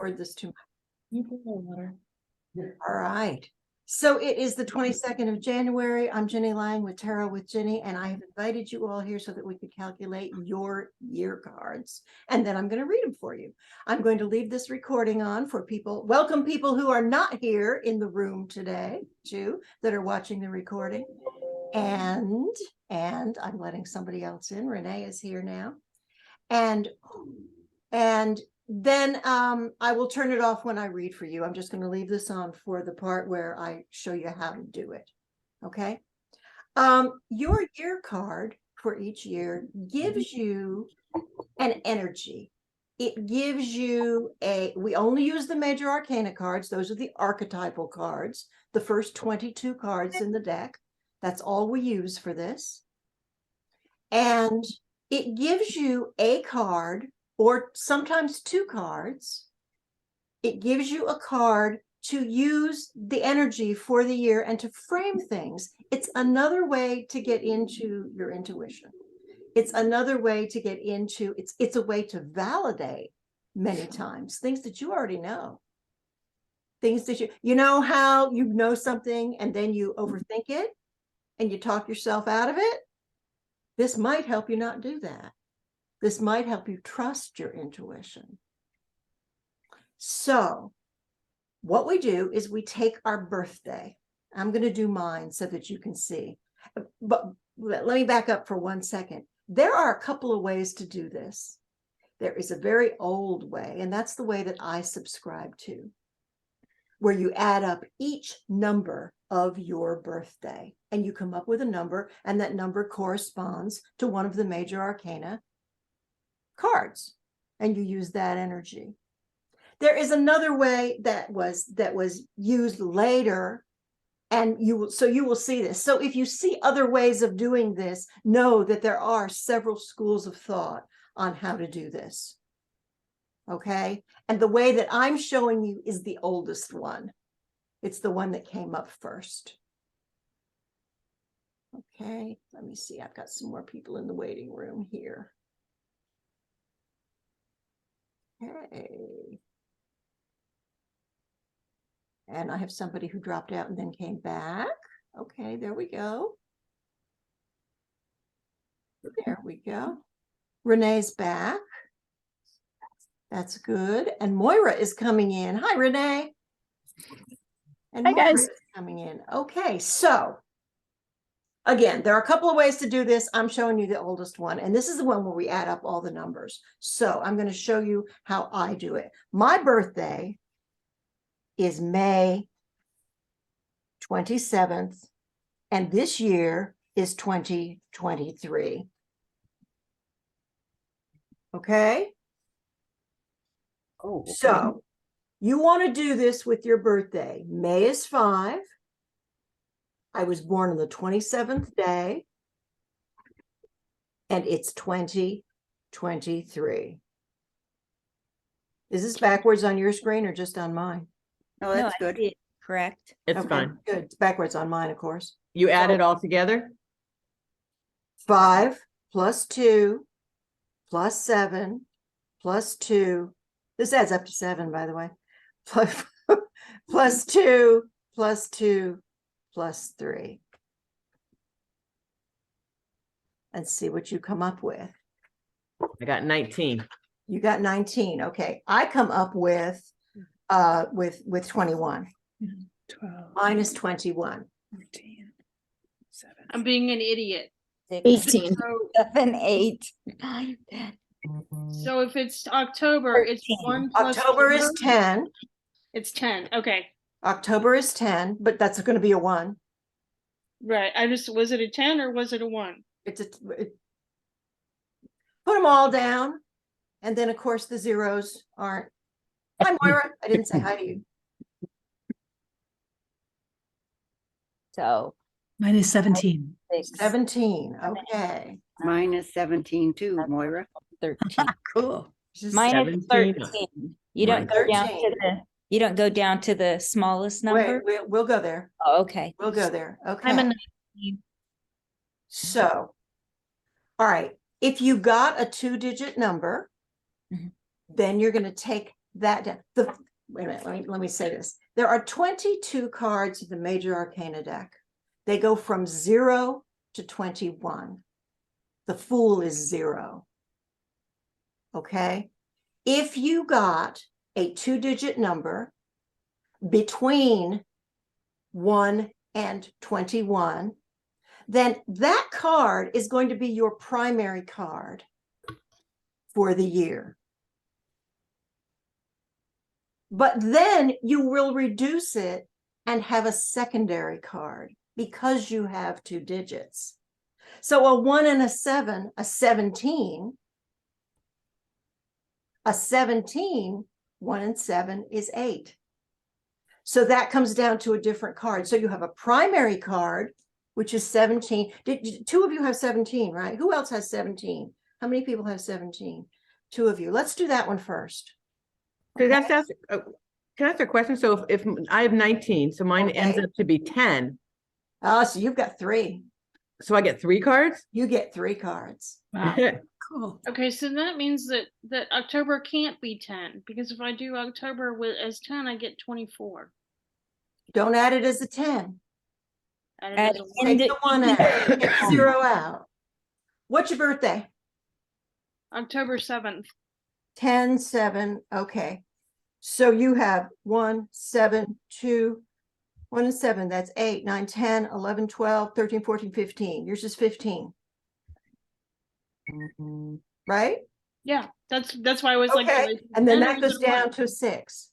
Poured this too much. You put more water. All right. So it is the 22nd of January. I'm Ginny Lang with Tarot with Ginny, and I have invited you all here so that we could calculate your year cards. And then I'm going to read them for you. I'm going to leave this recording on for people. Welcome people who are not here in the room today, too, that are watching the recording. And I'm letting somebody else in. Renee is here now. And then I will turn it off when I read for you. I'm just going to leave this on for the part where I show you how to do it. Okay. Your year card for each year gives you an energy. It gives you we only use the major arcana cards. Those are the archetypal cards, the first 22 cards in the deck. That's all we use for this. And it gives you a card, or sometimes two cards. It gives you a card to use the energy for the year and to frame things. It's another way to get into your intuition. It's another way to get into, it's a way to validate many times things that you already know. Things that you know how you know something and then you overthink it and you talk yourself out of it. This might help you not do that. This might help you trust your intuition. So what we do is we take our birthday. I'm going to do mine so that you can see. But let me back up for 1 second. There are a couple of ways to do this. There is a very old way, and that's the way that I subscribe to, where you add up each number of your birthday and you come up with a number, and that number corresponds to one of the major arcana cards, and you use that energy. There is another way that was used later, and you will see this. So if you see other ways of doing this, know that there are several schools of thought on how to do this. Okay, and the way that I'm showing you is the oldest one. It's the one that came up first. Okay, let me see. I've got some more people in the waiting room here. Okay. And I have somebody who dropped out and then came back. Okay, there we go. There we go. Renee's back. That's good. And Moira is coming in. Hi, Renee. And Hi, Moira guys. is coming in. Okay, so again, there are a couple of ways to do this. I'm showing you the oldest one, and this is the one where we add up all the numbers. So I'm going to show you how I do it. My birthday is May 27th, and this year is 2023. Okay? Oh, okay. So you want to do this with your birthday. May is 5. I was born on the 27th day, and it's 2023. Is this backwards on your screen or just on mine? Oh, that's No, I good. see it correct. It's Okay, fine. good. It's backwards on mine, of course. You add it all together? 5 plus 2 plus 7 plus 2. This adds up to 7, by the way. Plus 2 plus 2 plus 3. And see what you come up with. I got 19. You got 19. Okay. I come up with 21. 12, Mine is 21. 14, 7. I'm being an idiot. 18. So, 7, 8, 9, 10. so if it's October, it's 13. 1 plus October is 4. 10. It's 10. Okay. October is 10, but that's going to be a 1. Right. Was it a 10 or was it a 1? Put them all down. And then, of course, the zeros aren't. Hi, Moira. I didn't say hi to you. So Mine is 17. 6, 17. Okay. Mine is 17 too, Moira. 13. Cool. Mine is 17. 13. You don't go down to 13. you don't go down to the smallest number. Wait, we'll go there. Oh, okay. We'll go there. Okay. I'm a 19. So, all right. If you got a 2-digit number, Mhm. then you're going to take that down. Wait a minute, let me say this. There are 22 cards in the Major Arcana deck. They go from 0 to 21. The Fool is 0. Okay? If you got a 2-digit number between 1 and 21, then that card is going to be your primary card for the year. But then you will reduce it and have a secondary card because you have 2 digits. So a 1 and a 7, a 17, 1 and 7 is 8. So that comes down to a different card. So you have a primary card, which is 17. Two of you have 17, right? Who else has 17? How many people have 17? 2 of you. Let's do that one first. So that's, can I ask a question? So if I have 19, so mine ends Okay. up to be 10. Oh, so you've got 3. So I get 3 cards? You get 3 cards. Wow, cool. Okay, so that means that October can't be 10, because if I do October as 10, I get 24. Don't add it as a 10. And it Add doesn't in Take the- the 1 out. Take the 0 out. What's your birthday? October 7th. 10-7. Okay. So you have 1, 7, 2, 1 and 7. That's 8, 9, 10, 11, 12, 13, 14, 15. Yours is 15, right? Yeah, that's why I was like, Okay. do I do And then 10 or that is goes it a 1? down to 6.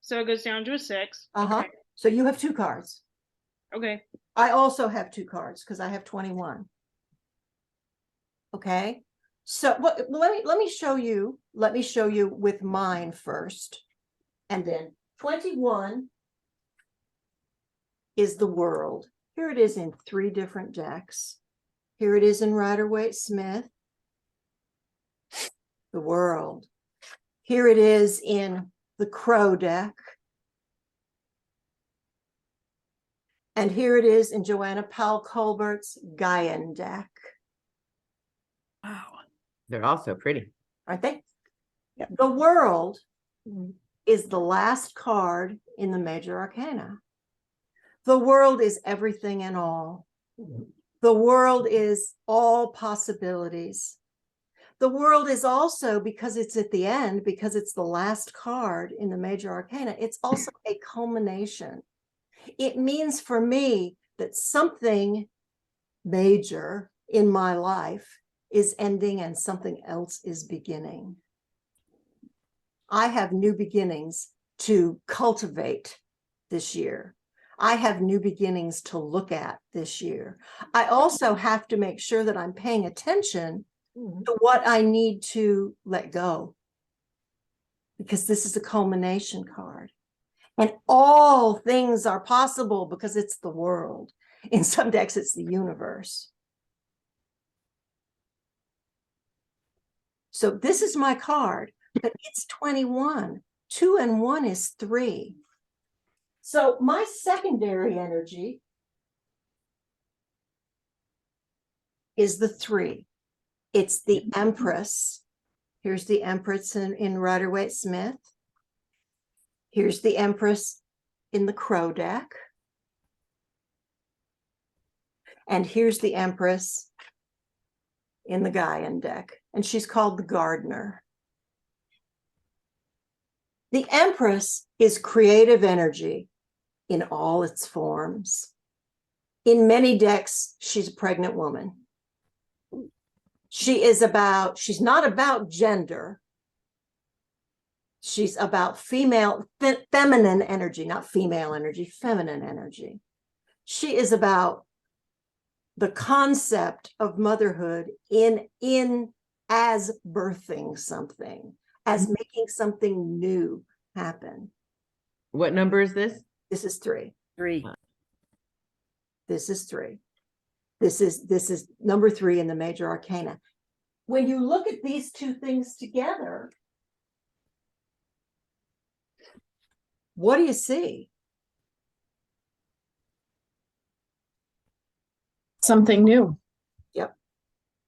So it goes down to a 6. Uh-huh. Okay. So you have 2 cards. Okay. I also have 2 cards because I have 21. Okay. So let me show you with mine first. And then 21 is the world. Here it is in 3 different decks. Here it is in Rider-Waite-Smith. The world. Here it is in the Crow deck. And here it is in Joanna Powell Colbert's Gaian deck. Wow. They're all so pretty. Aren't they? The world is the last card in the Major Arcana. The world is everything and all. The world is all possibilities. The world is also, because it's at the end, because it's the last card in the Major Arcana, it's also a culmination. It means for me that something major in my life is ending and something else is beginning. I have new beginnings to cultivate this year. I have new beginnings to look at this year. I also have to make sure that I'm paying attention to what I need to let go, because this is a culmination card. And all things are possible because it's the world. In some decks, it's the universe. So this is my card, but it's 21. 2 and 1 is 3. So my secondary energy is the 3. It's the Empress. Here's the Empress in Rider-Waite-Smith. Here's the Empress in the Crow deck. And here's the Empress in the Gaian deck. And she's called the Gardener. The Empress is creative energy in all its forms. In many decks, she's a pregnant woman. She's not about gender. She's about feminine energy, not female energy, feminine energy. She is about the concept of motherhood in as birthing something, as making something new happen. What number is this? This is 3. 3. This is 3. This is number 3 in the Major Arcana. When you look at these 2 things together, what do you see? Something new. Yep.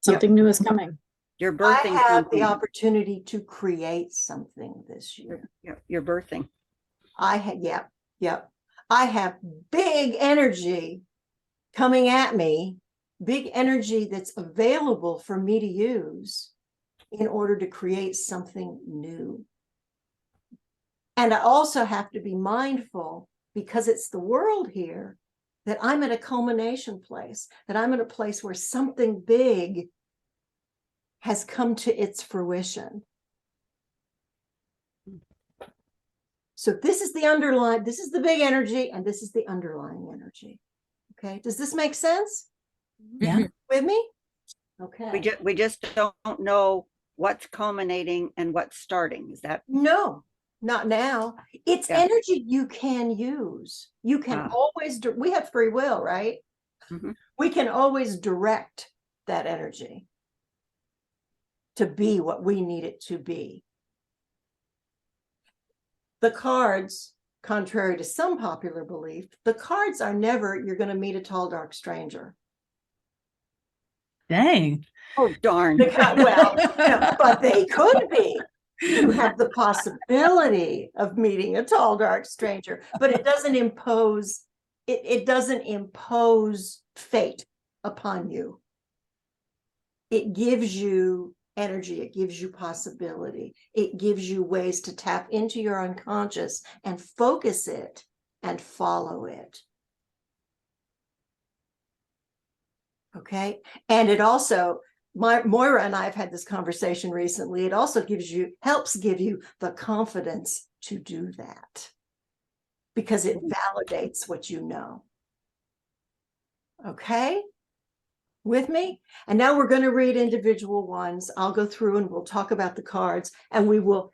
Something new is coming. You're I birthing have the something. opportunity to create something this year. You're birthing. I had, yep. I have big energy coming at me, big energy that's available for me to use in order to create something new. And I also have to be mindful, because it's the world here, that I'm at a culmination place, that I'm at a place where something big has come to its fruition. So this is the underlying, this is the big energy, and this is the underlying energy. Okay, does this make sense Yeah. with me? Okay. We just don't know what's culminating and what's starting. Is that? No, not now. It's Yeah. energy you can use. You can Ah. always, we have free will, right? Mhm. We can always direct that energy to be what we need it to be. The cards, contrary to some popular belief, the cards are never, you're going to meet a tall, dark stranger. Dang. Oh, darn. Well, no, but they could be. You have the possibility of meeting a tall, dark stranger, but it doesn't impose, it doesn't impose fate upon you. It gives you energy, it gives you possibility, it gives you ways to tap into your unconscious and focus it and follow it. Okay, and it also, Moira and I have had this conversation recently. It also helps give you the confidence to do that, because it validates what you know. Okay, with me? And now we're going to read individual ones. I'll go through and we'll talk about the cards, and we will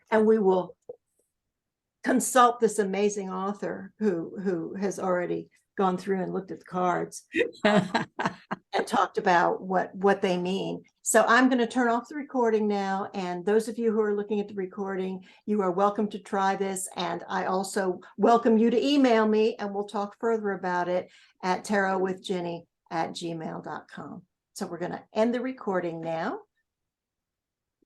consult this amazing author who has already gone through and looked at the cards and talked about what they mean. So I'm going to turn off the recording now. And those of you who are looking at the recording, you are welcome to try this. And I also welcome you to email me, and we'll talk further about it at tarotwithginny@gmail.com. So we're going to end the recording now.